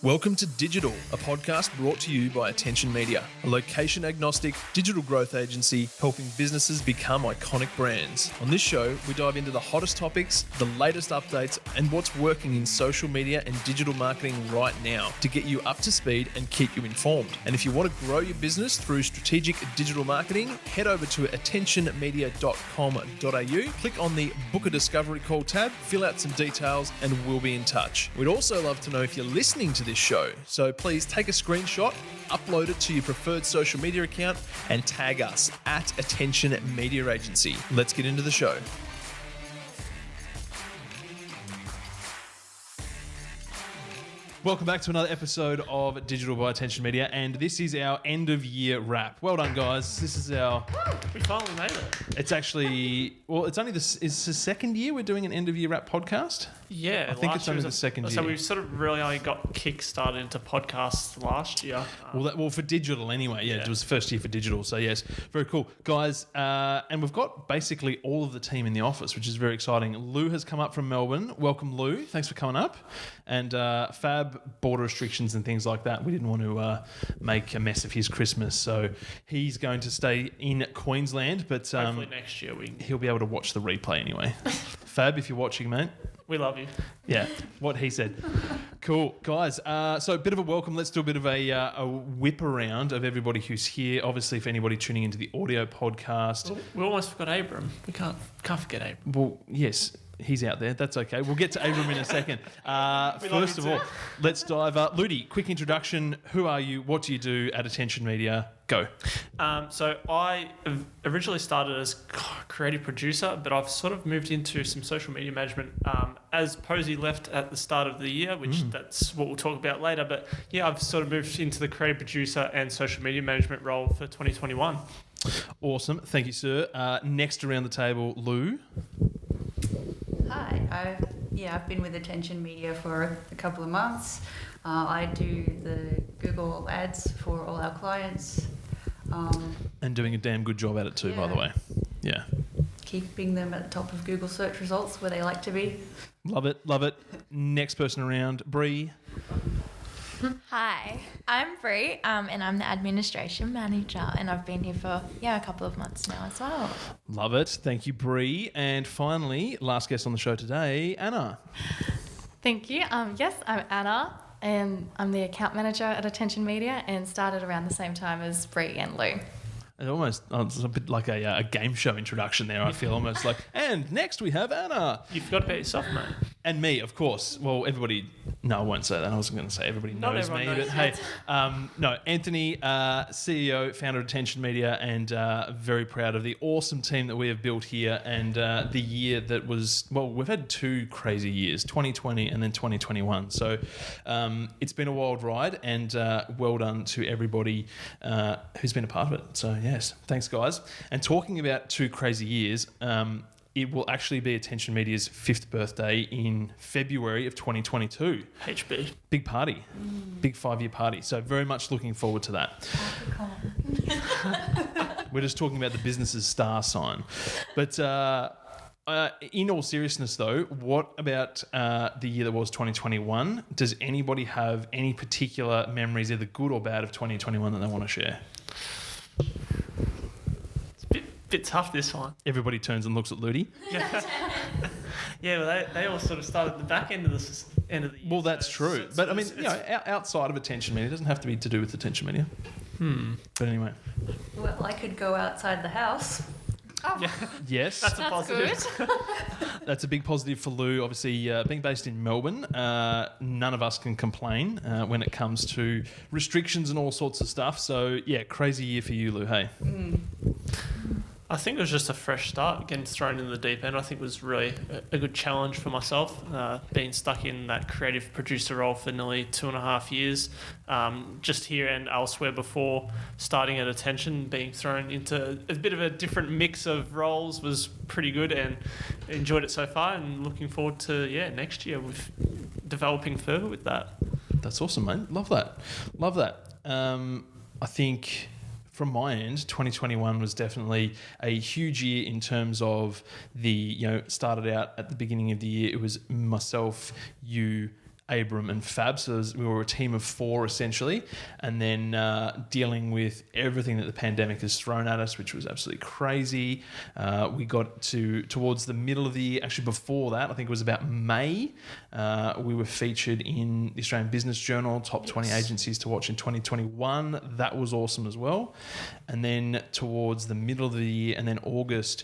Welcome to Digital, a podcast brought to you by AttentionMedia, a location-agnostic digital growth agency helping businesses become iconic brands. On this show, we dive into the hottest topics, the latest updates, and what's working in social media and digital marketing right now to get you up to speed and keep you informed. And if you want to grow your business through strategic digital marketing, head over to attentionmedia.com.au, click on the Book a Discovery Call tab, fill out some details, and we'll be in touch. We'd also love to know if you're listening to this show, so please take a screenshot, upload it to your preferred social media account, and tag us at Attention Media Agency. Let's get into the show. Welcome back to another episode of Digital by Attention Media, and this is our end of year wrap. Well done, guys. This is our... We finally made it. It's actually... Well, it's only it's the second year we're doing an end of year wrap podcast. Yeah. I think it's only the second year. So we've sort of really only got kick-started into podcasts last year. Well, for digital anyway. Yeah, it was the first year for digital. So yes, very cool. Guys, and we've got basically all of the team in the office, which is very exciting. Lou has come up from Melbourne. Welcome, Lou. Thanks for coming up. And Fab, border restrictions and things like that. We didn't want to make a mess of his Christmas. So he's going to stay in Queensland. But hopefully next year he'll be able to watch the replay anyway. Fab, if you're watching, mate. We love you. Yeah, what he said. Cool. Guys, so a bit of a welcome. Let's do a bit of a whip around of everybody who's here. Obviously, for anybody tuning into the audio podcast. We almost forgot Abram. We can't forget Abram. Well, yes, he's out there. That's okay. We'll get to Abram in a second. First of all, let's dive. Ludi, quick introduction. Who are you? What do you do at Attention Media? Go. So I originally started as creative producer, but I've sort of moved into some social media management as Posey left at the start of the year, which that's what we'll talk about later. But yeah, I've sort of moved into the creative producer and social media management role for 2021. Awesome. Thank you, sir. Next around the table, Lou. Hi, I've been with Attention Media for a couple of months. I do the Google Ads for all our clients. And doing a damn good job at it too, by the way. Yeah. Keeping them at the top of Google search results where they like to be. Love it, love it. Next person around, Bree. Hi, I'm Bree, and I'm the administration manager, and I've been here for a couple of months now as well. Love it. Thank you, Bree. And finally, last guest on the show today, Anna. Thank you. Yes, I'm Anna, and I'm the account manager at Attention Media, and started around the same time as Bree and Lou. It's a bit like a game show introduction there. I feel almost like, and next we have Anna. You forgot about yourself, mate. And me, of course. Well, everybody... No, I won't say that. I wasn't going to say everybody knows me. But hey, no, Anthony, CEO, founder of Attention Media, and very proud of the awesome team that we have built here. And the year that was... Well, we've had two crazy years, 2020 and then 2021. So it's been a wild ride, and well done to everybody who's been a part of it. So yes, thanks, guys. And talking about two crazy years... it will actually be Attention Media's 5th birthday in February of 2022. HB. Big party. Big 5-year party. So very much looking forward to that. We're just talking about the business's star sign. But in all seriousness, though, what about the year that was 2021? Does anybody have any particular memories, either good or bad, of 2021 that they want to share? Bit tough, this one. Everybody turns and looks at Ludi. Yeah, well, they all sort of started at the back end of the year. Well, that's true. But I mean, outside of Attention Media, it doesn't have to be to do with Attention Media. But anyway. Well, I could go outside the house. Oh. Yeah. Yes. That's a positive. Good. That's a big positive for Lou. Obviously, being based in Melbourne, none of us can complain when it comes to restrictions and all sorts of stuff. So, yeah, crazy year for you, Lou, hey? I think it was just a fresh start, getting thrown in the deep end. I think it was really a good challenge for myself, being stuck in that creative producer role for nearly 2.5 years, just here and elsewhere before starting at Attention. Being thrown into a bit of a different mix of roles was pretty good, and enjoyed it so far, and looking forward to next year with developing further with that. That's awesome, mate. Love that. Love that. I think... From my end, 2021 was definitely a huge year in terms of started out at the beginning of the year. It was myself, you, Abram and Fab. So we were a team of 4 essentially, and then dealing with everything that the pandemic has thrown at us, which was absolutely crazy. We got towards the middle of the year, actually before that, I think it was about May, we were featured in the Australian Business Journal, top 20 agencies to watch in 2021. That was awesome as well. And then towards the middle of the year and then August,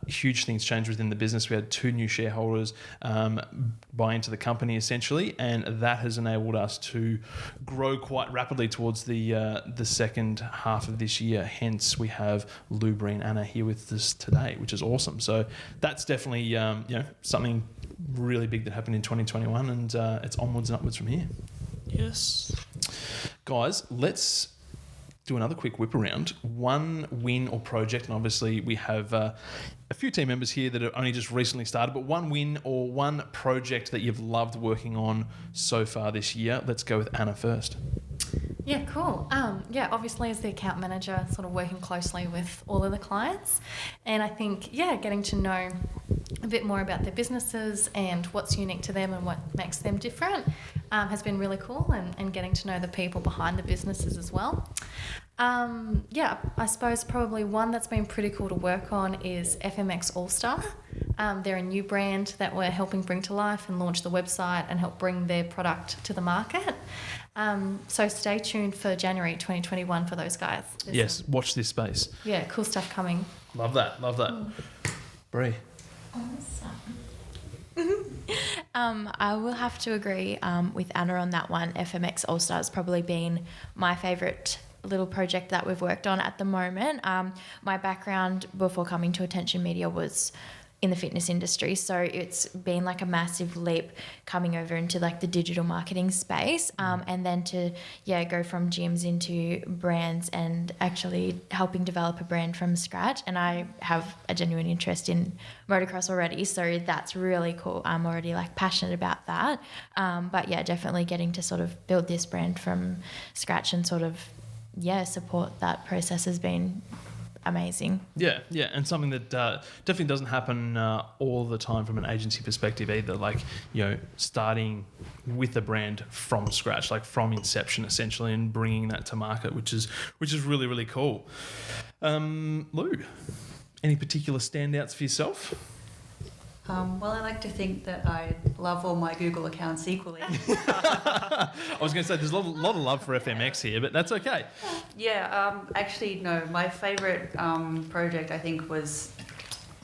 huge things changed within the business. We had 2 new shareholders buy into the company essentially, and that has enabled us to grow quite rapidly towards the second half of this year. Hence, we have Lou, Bree, and Anna here with us today, which is awesome. So that's definitely something really big that happened in 2021, and it's onwards and upwards from here. Yes. Guys, let's do another quick whip around. One win or project, and obviously we have a few team members here that have only just recently started, but one win or one project that you've loved working on so far this year. Let's go with Anna first. Yeah, cool. Obviously as the account manager, sort of working closely with all of the clients, and I think, getting to know a bit more about their businesses and what's unique to them and what makes them different has been really cool, and getting to know the people behind the businesses as well. I suppose probably one that's been pretty cool to work on is FMX All-Star. They're a new brand that we're helping bring to life and launch the website and help bring their product to the market. So stay tuned for January 2021 for those guys. Yes, watch this space. Yeah, cool stuff coming. Love that. Bree. I will have to agree with Anna on that one. FMX All-Star has probably been my favourite little project that we've worked on at the moment. My background before coming to Attention Media was in the fitness industry, so it's been like a massive leap coming over into like the digital marketing space, and then to go from gyms into brands and actually helping develop a brand from scratch. And I have a genuine interest in motocross already, so that's really cool. I'm already like passionate about that, but definitely getting to sort of build this brand from scratch and sort of support that process has been amazing. Yeah, and something that definitely doesn't happen all the time from an agency perspective either. Like, starting with a brand from scratch, like from inception essentially, and bringing that to market, which is really, really cool. Lou, any particular standouts for yourself? Well, I like to think that I love all my Google accounts equally. I was going to say there's a lot of love for FMX here, but that's okay. Actually, no. My favourite project, I think, was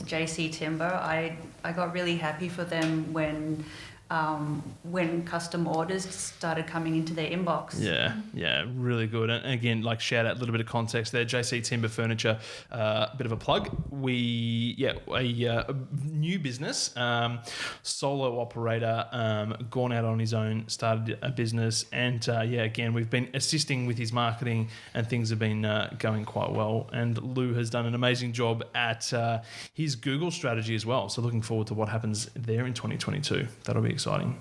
JC Timber. I got really happy for them when custom orders started coming into their inbox. Yeah, really good. And again, like, shout out a little bit of context there. JC Timber Furniture, bit of a plug. A new business, solo operator, gone out on his own, started a business, and again, we've been assisting with his marketing, and things have been going quite well. And Lou has done an amazing job at his Google strategy as well. So looking forward to what happens there in 2022. That'll be exciting.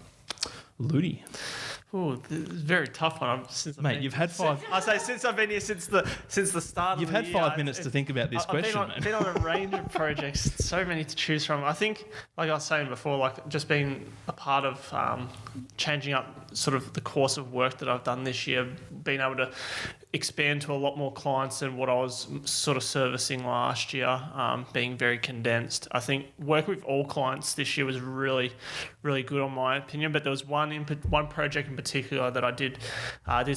Ludi. Oh, this is a very tough one. You've had 5. I say since I've been here since the start. You've of the had year, 5 minutes to think about this question. I've been on a range of projects, so many to choose from. I think, like I was saying before, like just being a part of changing up sort of the course of work that I've done this year, being able to expand to a lot more clients than what I was sort of servicing last year, being very condensed. I think working with all clients this year was really, really good on my opinion. But there was one project in particular that I did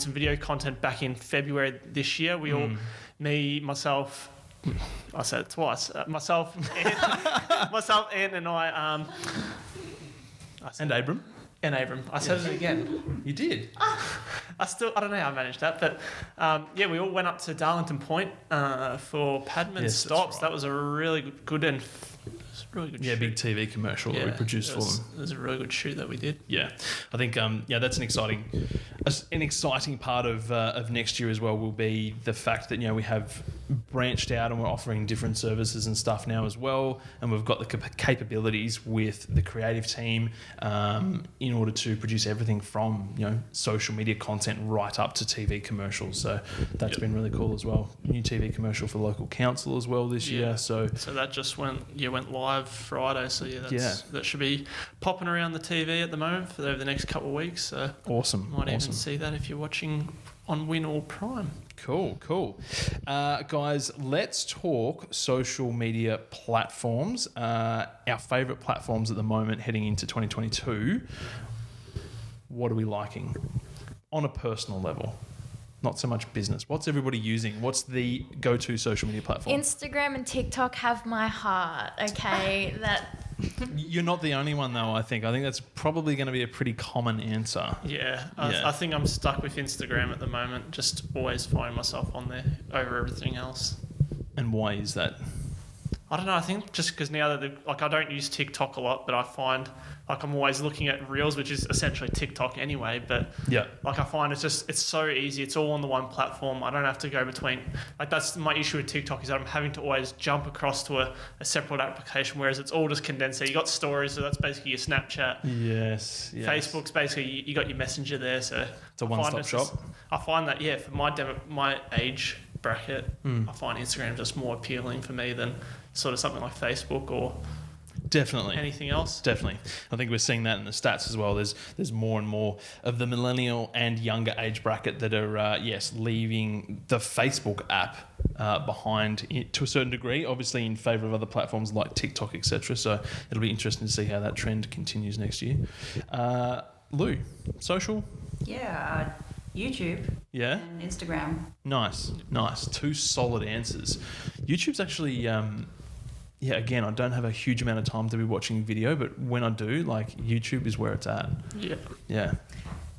some video content back in February this year. We all, myself, I said it twice. Myself, Anne, and I. And Abram. And Abram. I said it again. You did. I don't know how I managed that, but we all went up to Darlington Point for Padman stops. Right. That was a really good and really good shoot. Big TV commercial that we produced for them. It was a really good shoot that we did. Yeah, I think that's an exciting part of next year as well. Will be the fact that we have branched out and we're offering different services and stuff now as well. And we've got the capabilities with the creative team in order to produce everything from, social media content right up to TV commercials. So that's been really cool as well. New TV commercial for local council as well this year. So that just went live Friday. So that should be popping around the TV at the moment for over the next couple of weeks. So awesome. Might even see that if you're watching on Win or Prime. Cool. Guys, let's talk social media platforms. Our favourite platforms at the moment heading into 2022. What are we liking on a personal level? Not so much business. What's everybody using? What's the go-to social media platform? Instagram and TikTok have my heart, okay? You're not the only one, though, I think. I think that's probably going to be a pretty common answer. Yeah. I think I'm stuck with Instagram at the moment. Just always find myself on there over everything else. And why is that? I don't know. I think just because now that I don't use TikTok a lot, but I find I'm always looking at Reels, which is essentially TikTok anyway. But I find it's so easy. It's all on the one platform. I don't have to go between. That's my issue with TikTok, is that I'm having to always jump across to a separate application, whereas it's all just condensed. So you got stories, so that's basically your Snapchat. Yes. Facebook's basically you got your Messenger there. So it's a one-stop shop. I find that for my age bracket, I find Instagram just more appealing for me than sort of something like Facebook or definitely anything else. Definitely. I think we're seeing that in the stats as well. There's more and more of the millennial and younger age bracket that are leaving the Facebook app behind to a certain degree, obviously in favour of other platforms like TikTok, etc. So it'll be interesting to see how that trend continues next year. Lou, social? Yeah, YouTube. Yeah. And Instagram. Nice. 2 solid answers. YouTube's actually, again, I don't have a huge amount of time to be watching video, but when I do, YouTube is where it's at. Yeah. Yeah.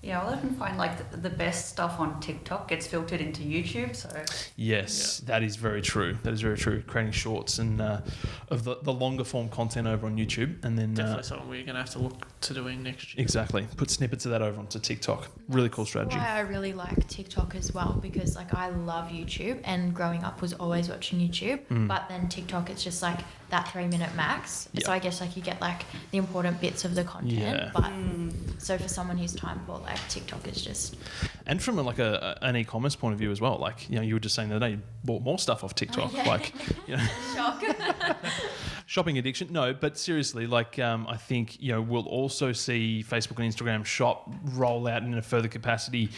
Yeah, I'll often find the best stuff on TikTok gets filtered into YouTube. So yes, that is very true. Creating shorts and of the longer form content over on YouTube, and then definitely something we're going to have to look to doing next year. Exactly, put snippets of that over onto TikTok. Really cool strategy. That's why I really like TikTok as well, because I love YouTube, and growing up was always watching YouTube. But then TikTok, it's just that 3-minute max. Yep. So I guess you get the important bits of the content. Yeah. But so for someone who's time poor, TikTok is just. And from an e-commerce point of view as well, you were just saying the other day, you bought more stuff off TikTok. Shock. Shopping addiction. No, but seriously, I think, we'll also see Facebook and Instagram Shop roll out in a further capacity,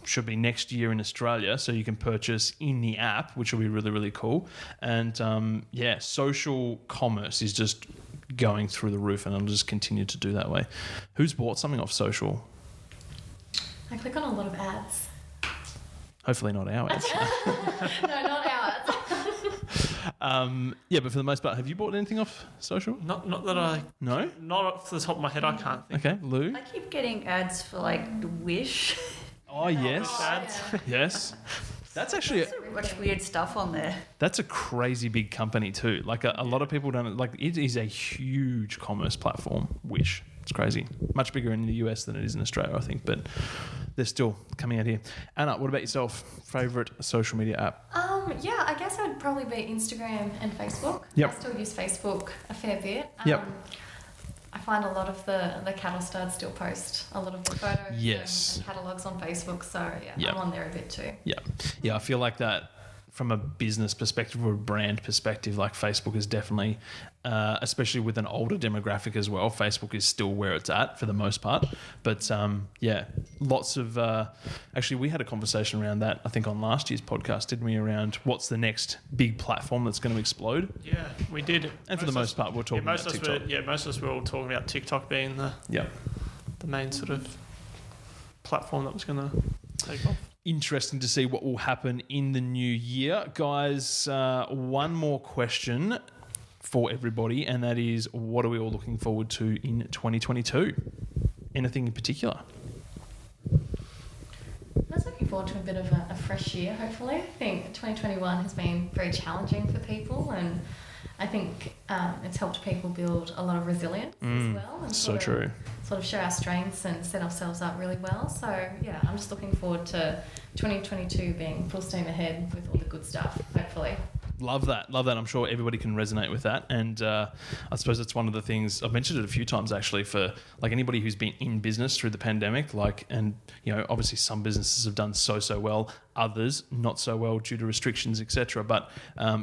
should be next year in Australia, so you can purchase in the app, which will be really, really cool. And social commerce is just going through the roof, and it'll just continue to do that way. Who's bought something off social? I click on a lot of ads. Hopefully not ours. No, not ours. But for the most part, have you bought anything off social? Not that I... No? Not off the top of my head, I can't think. Okay, Lou? I keep getting ads for Wish. Oh, yes. Ads. Yes. That's actually... So much weird stuff on there. That's a crazy big company too. A lot of people don't... it is a huge commerce platform, Wish. It's crazy. Much bigger in the US than it is in Australia, I think, but they're still coming out here. Anna, what about yourself? Favourite social media app? I guess it would probably be Instagram and Facebook. Yep. I still use Facebook a fair bit. Yep. I find a lot of the cattle studs still post a lot of their photos Yes. and catalogues on Facebook, so Yep. I'm on there a bit too. Yeah, I feel like that from a business perspective or a brand perspective, Facebook is definitely, especially with an older demographic as well, Facebook is still where it's at for the most part. But lots of, actually we had a conversation around that, I think on last year's podcast, didn't we, around what's the next big platform that's going to explode? Yeah, we did. And for the most part, we're talking about TikTok. Most of us were all talking about TikTok being the main sort of platform that was going to take off. Interesting to see what will happen in the new year. Guys, one more question for everybody, and that is, what are we all looking forward to in 2022? Anything in particular? I was looking forward to a bit of a fresh year, hopefully. I think 2021 has been very challenging for people, and I think it's helped people build a lot of resilience as well. And so true. Sort of show our strengths and set ourselves up really well. So, I'm just looking forward to 2022 being full steam ahead with all the good stuff, hopefully. hopefully. Love that. I'm sure everybody can resonate with that. And I suppose it's one of the things, I've mentioned it a few times actually, for like anybody who's been in business through the pandemic, and obviously some businesses have done so well, others not so well due to restrictions, etc. But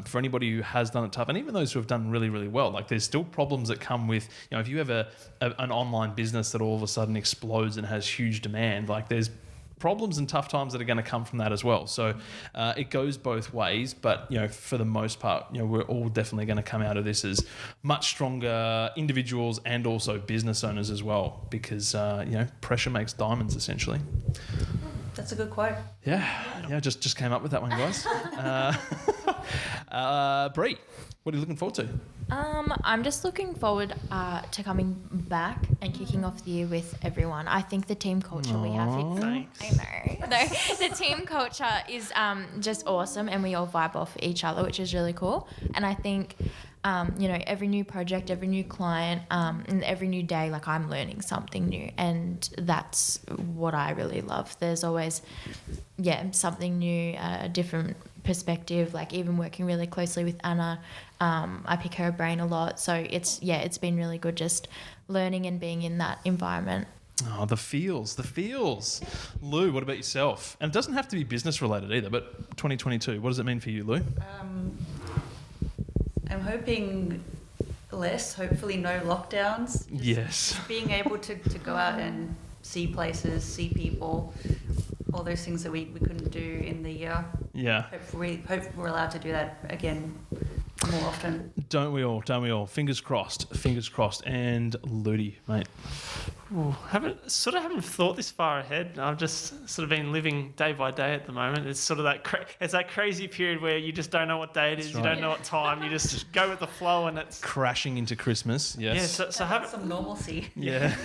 for anybody who has done it tough, and even those who have done really, really well, like there's still problems that come with, if you have an online business that all of a sudden explodes and has huge demand, like there's problems and tough times that are going to come from that as well. So it goes both ways, but for the most part, we're all definitely going to come out of this as much stronger individuals and also business owners as well, because pressure makes diamonds essentially. That's a good quote. Yeah, just came up with that one, guys. Bree, what are you looking forward to? I'm just looking forward to coming back and kicking off the year with everyone. I think the team culture we have here, I know. The team culture is just awesome, and we all vibe off each other, which is really cool. And I think every new project, every new client, and every new day, like I'm learning something new, and that's what I really love. There's always something new, a different perspective. Like even working really closely with Anna, I pick her brain a lot, so it's been really good just learning and being in that environment. Oh, the feels. Lou, what about yourself? And it doesn't have to be business related either, but 2022, what does it mean for you, Lou? I'm hoping less, hopefully no lockdowns. Yes. Being able to go out and see places, see people, all those things that we couldn't do in the year. Yeah. Hope we're allowed to do that again more often. Don't we all? Fingers crossed. And Ludi, mate. Ooh, haven't thought this far ahead. I've just sort of been living day by day at the moment. It's sort of that crazy period where you just don't know what day it is. That's right. You don't know what time. You just go with the flow, and it's crashing into Christmas. Yes. Yeah. So have some normalcy. Yeah.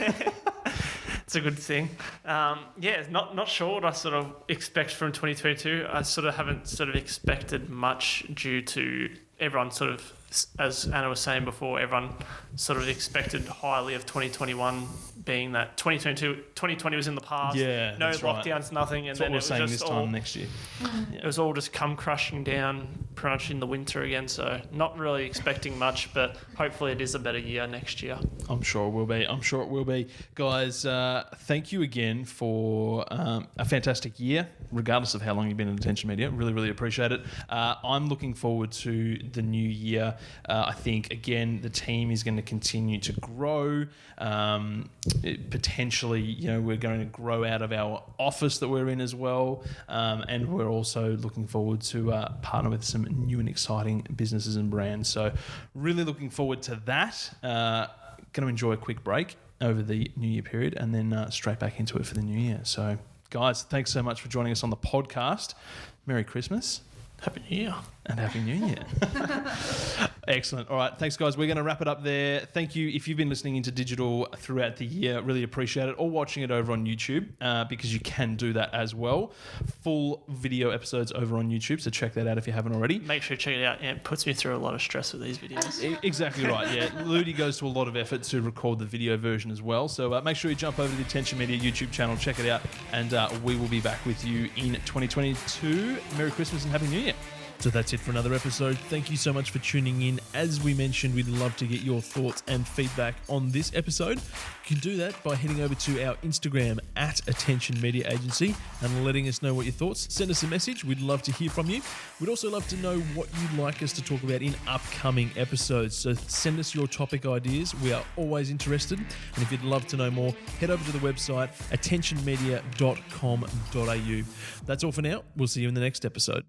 It's a good thing. Not sure what I sort of expect from 2022. I sort of haven't sort of expected much due to everyone sort of, as Anna was saying before, everyone sort of expected highly of 2021, being that 2020 was in the past. Yeah, no that's lockdowns, right. nothing. And that's then what we're saying this time next year. Yeah. It was all just come crashing down pretty much in the winter again. So not really expecting much, but hopefully it is a better year next year. I'm sure it will be. Guys, thank you again for a fantastic year, regardless of how long you've been in Attention Media. Really, really appreciate it. I'm looking forward to the new year. I think, again, the team is going to continue to grow. Potentially, we're going to grow out of our office that we're in as well. And we're also looking forward to partner with some new and exciting businesses and brands. So really looking forward to that. Going to enjoy a quick break over the New Year period and then straight back into it for the New Year. So, guys, thanks so much for joining us on the podcast. Merry Christmas. Happy New Year. And Happy New Year. Excellent. All right. Thanks, guys. We're going to wrap it up there. Thank you. If you've been listening into digital throughout the year, really appreciate it. Or watching it over on YouTube, because you can do that as well. Full video episodes over on YouTube. So check that out if you haven't already. Make sure you check it out. Yeah, it puts me through a lot of stress with these videos. Exactly right. Yeah. Ludi goes to a lot of effort to record the video version as well. So make sure you jump over to the Attention Media YouTube channel, check it out, and we will be back with you in 2022. Merry Christmas and Happy New Year. So that's it for another episode. Thank you so much for tuning in. As we mentioned, we'd love to get your thoughts and feedback on this episode. You can do that by heading over to our Instagram at Attention Media Agency and letting us know what your thoughts. Send us a message. We'd love to hear from you. We'd also love to know what you'd like us to talk about in upcoming episodes. So send us your topic ideas. We are always interested. And if you'd love to know more, head over to the website attentionmedia.com.au. That's all for now. We'll see you in the next episode.